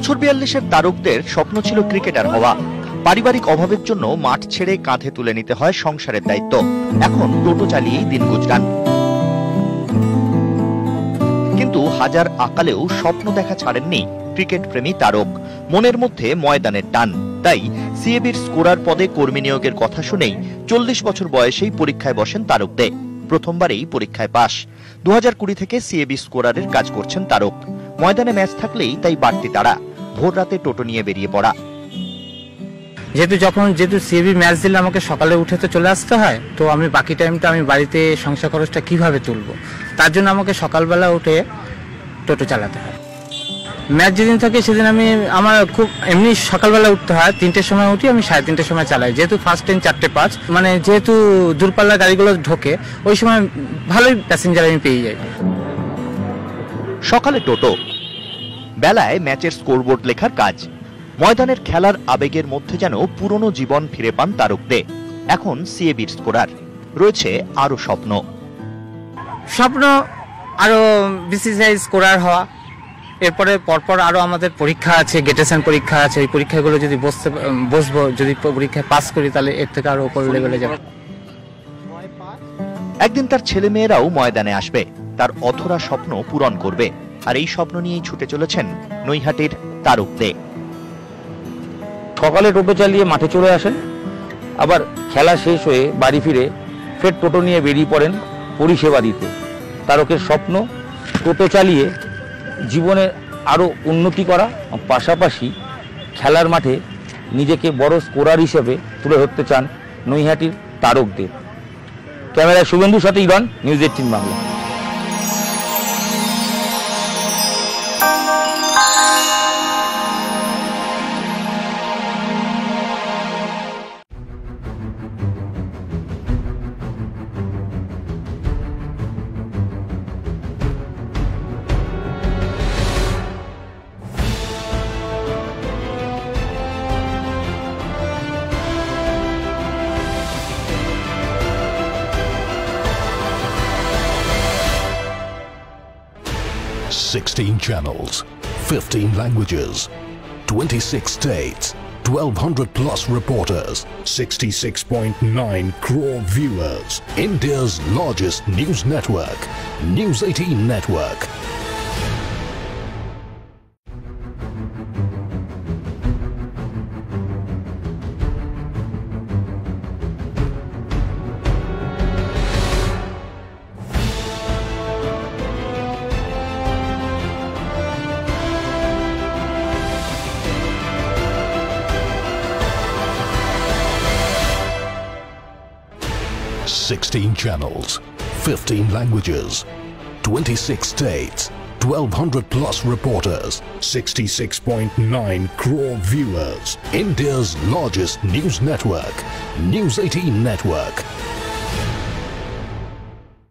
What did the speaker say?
বছর ৪২-এর তারকদের স্বপ্ন ছিল ক্রিকেটার হওয়া। পারিবারিক অভাবের জন্য মাঠ ছেড়ে কাঁধে তুলে নিতে হয় সংসারের দায়িত্ব। এখন টোটো চালিয়েই দিন গুজরান। কিন্তু হাজার আকালেও স্বপ্ন দেখা ছাড়েননি ক্রিকেট প্রেমী তারক। মনের মধ্যে ময়দানের টান। তাই সিএবির স্কোরার পদে কর্মী নিয়োগের কথা শুনেই ৪০ বছর বয়সেই পরীক্ষায় বসেন তারক দে। প্রথমবারেই পরীক্ষায় পাশ। ২০২০ থেকে সিএবি স্কোরারের কাজ করছেন তারক। ময়দানে ম্যাচ থাকলেই তাই বাড়তি তাড়া। ভোর রাতে টোটো নিয়ে বেরিয়ে পড়া। যেহেতু সিএবি ম্যাচ দিলে আমাকে সকালে উঠে তো চলে আসতে হয়, তো আমি বাকি টাইমটা আমি বাড়িতে সংসার খরচটা কিভাবে তুলবো, তার জন্য আমাকে সকালবেলা উঠে টোটো চালাতে হয়। ম্যাচ যেদিন থাকে সেদিন আমার খুব এমনি সকালবেলা উঠতে হয়, ৩টের সময় উঠি, আমি ৩:৩০ সময় চালাই। যেহেতু ফার্স্ট ট্রেন ৪:০৫, মানে যেহেতু দূরপাল্লার গাড়িগুলো ঢোকে, ওই সময় ভালোই প্যাসেঞ্জার আমি পেয়ে যাই। সকালে টোটো, বেলায় ম্যাচের স্কোরবোর্ড লেখার কাজ। ময়দানের খেলার আবেগের মধ্যে যেন পুরনো জীবন ফিরে পান তারক দে। এখন সিএবির স্কোরার, রয়েছে আরো স্বপ্ন আরো বিসিসিআই স্কোরার হওয়া। এরপরে পরপর আরো আমাদের পরীক্ষা আছে, গেটেশন পরীক্ষা আছে। ওই পরীক্ষাগুলো যদি বসবো, যদি পরীক্ষায় পাস করি, তাহলে এর থেকে আরো উপর লেভেলে যাব। একদিন তার ছেলে মেয়েরাও ময়দানে আসবে, তার অধরা স্বপ্ন পূরণ করবে। আর এই স্বপ্ন নিয়েই ছুটে চলেছেন নৈহাটির তারক দে। সকালে টোটো চালিয়ে মাঠে চলে আসেন, আবার খেলা শেষ হয়ে বাড়ি ফিরে ফের টোটো নিয়ে বেরিয়ে পড়েন পরিষেবা দিতে। তারকের স্বপ্ন টোটো চালিয়ে জীবনে আরও উন্নতি করা, পাশাপাশি খেলার মাঠে নিজেকে বড় স্কোরার হিসেবে তুলে ধরতে চান নৈহাটির তারক দে। ক্যামেরায় শুভেন্দুর সাথে Iron, news 18 Bangla. Sixteen channels, 15 languages, 26 states, 1,200 plus reporters, 66.9 crore viewers. India's largest news network, News 18 Network. Sixteen channels, 15 languages, 26 states, 1,200 plus reporters, 66.9 crore viewers. India's largest news network, News 18 Network.